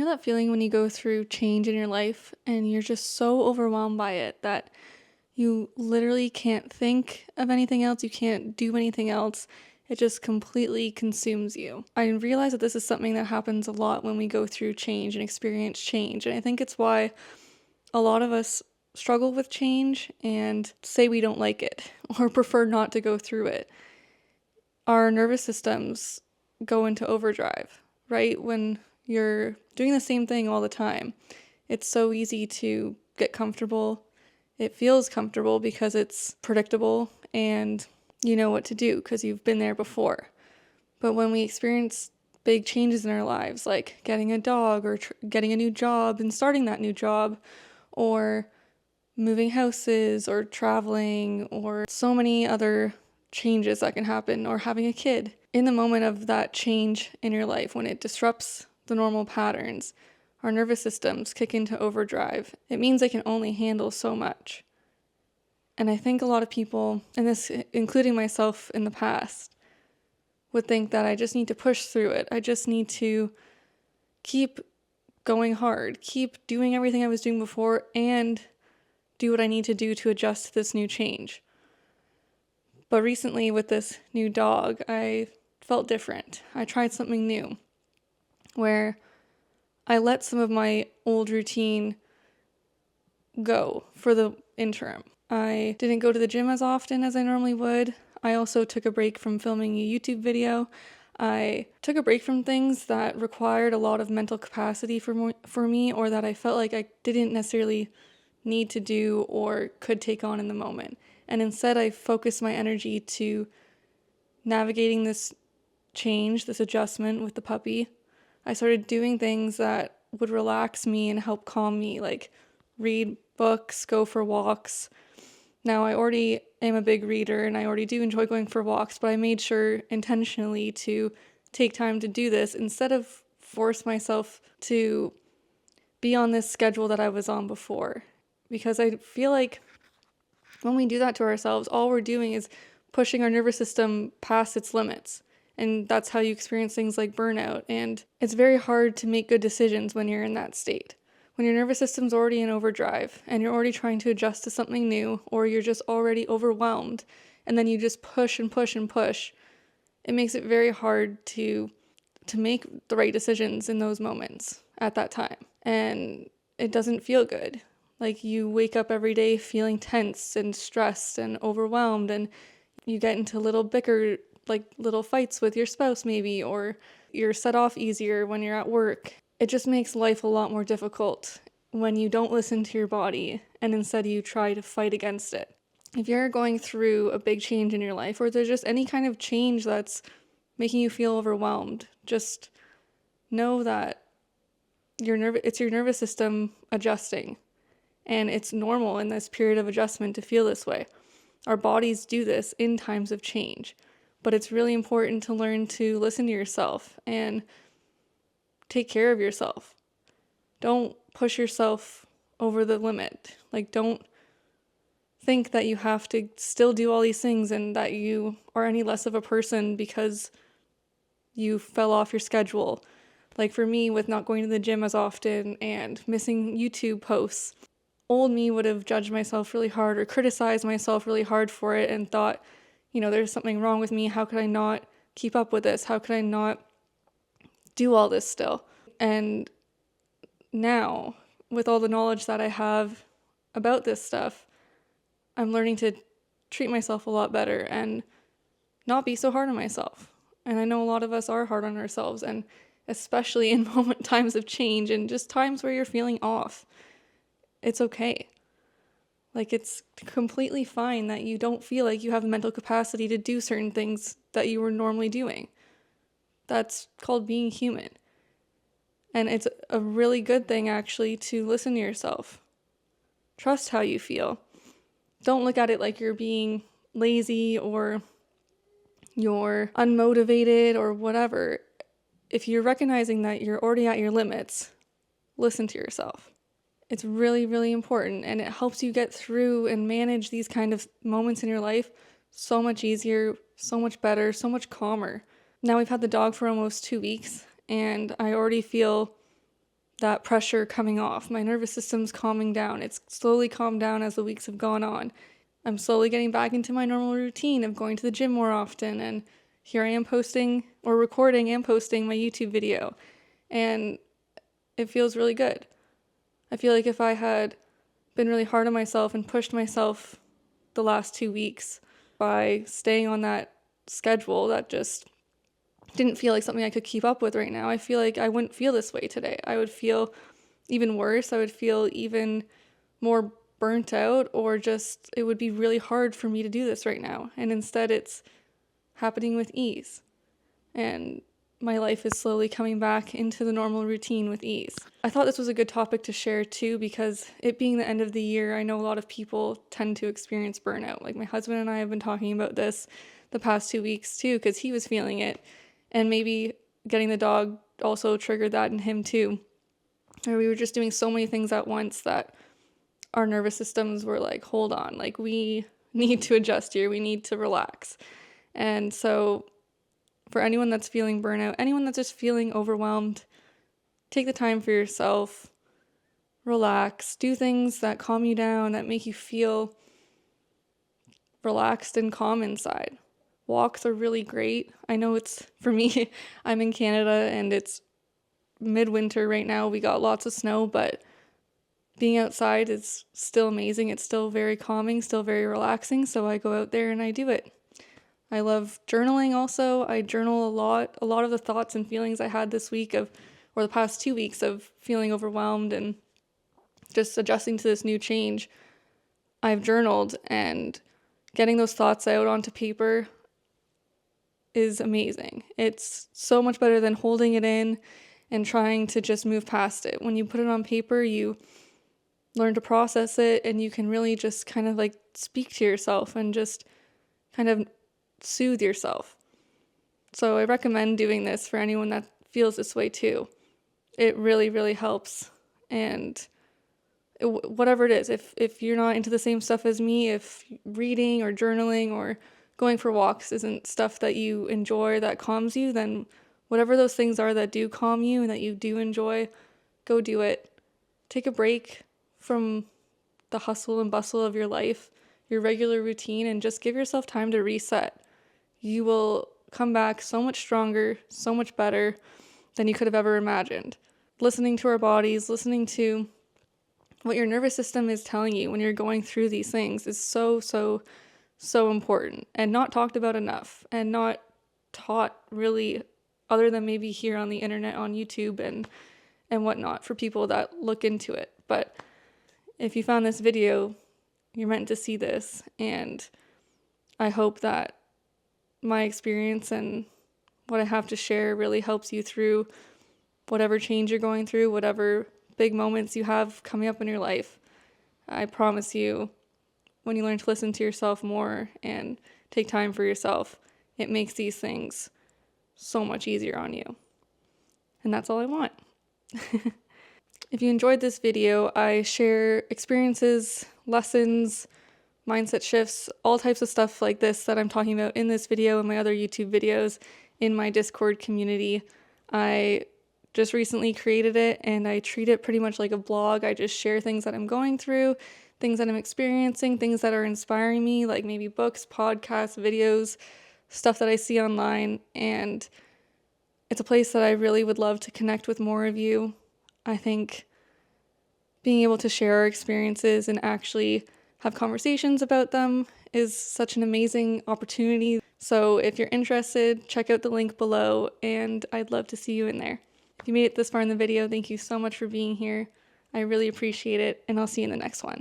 You know that feeling when you go through change in your life and you're just so overwhelmed by it that you literally can't think of anything else, you can't do anything else. It just completely consumes you. I realize that this is something that happens a lot when we go through change and experience change. And I think it's why a lot of us struggle with change and say we don't like it or prefer not to go through it. Our nervous systems go into overdrive, right? When you're doing the same thing all the time, it's so easy to get comfortable. It feels comfortable because it's predictable and you know what to do because you've been there before. But when we experience big changes in our lives, like getting a dog or getting a new job and starting that new job, or moving houses or traveling, or so many other changes that can happen, or having a kid. In the moment of that change in your life, when it disrupts the normal patterns, our nervous systems kick into overdrive. It means they can only handle so much. And I think a lot of people, and this including myself in the past, would think that I just need to push through it. I just need to keep going hard, keep doing everything I was doing before, and do what I need to do to adjust to this new change. But recently with this new dog, I felt different. I tried something new where I let some of my old routine go for the interim. I didn't go to the gym as often as I normally would. I also took a break from filming a YouTube video. I took a break from things that required a lot of mental capacity for me, or that I felt like I didn't necessarily need to do or could take on in the moment. And instead, I focused my energy to navigating this change, this adjustment with the puppy. I started doing things that would relax me and help calm me, like read books, go for walks. Now, I already am a big reader and I already do enjoy going for walks, but I made sure intentionally to take time to do this instead of force myself to be on this schedule that I was on before. Because I feel like when we do that to ourselves, all we're doing is pushing our nervous system past its limits. And that's how you experience things like burnout. And it's very hard to make good decisions when you're in that state. When your nervous system's already in overdrive and you're already trying to adjust to something new, or you're just already overwhelmed, and then you just push and push and push, it makes it very hard to make the right decisions in those moments at that time. And it doesn't feel good. Like you wake up every day feeling tense and stressed and overwhelmed, and you get into little fights with your spouse maybe, or you're set off easier when you're at work. It just makes life a lot more difficult when you don't listen to your body and instead you try to fight against it. If you're going through a big change in your life, or there's just any kind of change that's making you feel overwhelmed, just know that it's your nervous system adjusting. And it's normal in this period of adjustment to feel this way. Our bodies do this in times of change. But it's really important to learn to listen to yourself and take care of yourself. Don't push yourself over the limit. Like, don't think that you have to still do all these things and that you are any less of a person because you fell off your schedule. Like for me, with not going to the gym as often and missing YouTube posts, old me would have judged myself really hard or criticized myself really hard for it and thought, there's something wrong with me. How could I not keep up with this? How could I not do all this still? And now, with all the knowledge that I have about this stuff, I'm learning to treat myself a lot better and not be so hard on myself. And I know a lot of us are hard on ourselves, and especially in times of change and just times where you're feeling off. It's okay. Like, it's completely fine that you don't feel like you have the mental capacity to do certain things that you were normally doing. That's called being human. And it's a really good thing, actually, to listen to yourself. Trust how you feel. Don't look at it like you're being lazy or you're unmotivated or whatever. If you're recognizing that you're already at your limits, listen to yourself. It's really, really important, and it helps you get through and manage these kind of moments in your life so much easier, so much better, so much calmer. Now we've had the dog for almost 2 weeks, and I already feel that pressure coming off. My nervous system's calming down. It's slowly calmed down as the weeks have gone on. I'm slowly getting back into my normal routine of going to the gym more often, and here I am posting or recording and posting my YouTube video, and it feels really good. I feel like if I had been really hard on myself and pushed myself the last 2 weeks by staying on that schedule that just didn't feel like something I could keep up with right now, I feel like I wouldn't feel this way today. I would feel even worse. I would feel even more burnt out, or just it would be really hard for me to do this right now. And instead it's happening with ease. And my life is slowly coming back into the normal routine with ease. I thought this was a good topic to share too, because it being the end of the year, I know a lot of people tend to experience burnout. Like my husband and I have been talking about this the past 2 weeks too, because he was feeling it. And maybe getting the dog also triggered that in him too. Or we were just doing so many things at once that our nervous systems were like, hold on, like we need to adjust here, we need to relax. And so for anyone that's feeling burnout, anyone that's just feeling overwhelmed, take the time for yourself, relax, do things that calm you down, that make you feel relaxed and calm inside. Walks are really great. I know it's, for me, I'm in Canada and it's midwinter right now. We got lots of snow, but being outside is still amazing. It's still very calming, still very relaxing. So I go out there and I do it. I love journaling also. I journal a lot. A lot of the thoughts and feelings I had this week or the past 2 weeks of feeling overwhelmed and just adjusting to this new change, I've journaled, and getting those thoughts out onto paper is amazing. It's so much better than holding it in and trying to just move past it. When you put it on paper, you learn to process it, and you can really just kind of like speak to yourself and just kind of soothe yourself. So I recommend doing this for anyone that feels this way too. It really, really helps. And whatever it is, if you're not into the same stuff as me, if reading or journaling or going for walks isn't stuff that you enjoy, that calms you, then whatever those things are that do calm you and that you do enjoy, go do it. Take a break from the hustle and bustle of your life, your regular routine, and just give yourself time to reset. You will come back so much stronger, so much better than you could have ever imagined. Listening to our bodies, listening to what your nervous system is telling you when you're going through these things is so, so, so important, and not talked about enough, and not taught really, other than maybe here on the internet, on YouTube and whatnot, for people that look into it. But if you found this video, you're meant to see this, and I hope that my experience and what I have to share really helps you through whatever change you're going through, whatever big moments you have coming up in your life. I promise you, when you learn to listen to yourself more and take time for yourself, it makes these things so much easier on you. And that's all I want. If you enjoyed this video, I share experiences, lessons, mindset shifts, all types of stuff like this that I'm talking about in this video and my other YouTube videos in my Discord community. I just recently created it, and I treat it pretty much like a blog. I just share things that I'm going through, things that I'm experiencing, things that are inspiring me, like maybe books, podcasts, videos, stuff that I see online. And it's a place that I really would love to connect with more of you. I think being able to share our experiences and actually have conversations about them is such an amazing opportunity. So if you're interested, check out the link below, and I'd love to see you in there. If you made it this far in the video, thank you so much for being here. I really appreciate it, and I'll see you in the next one.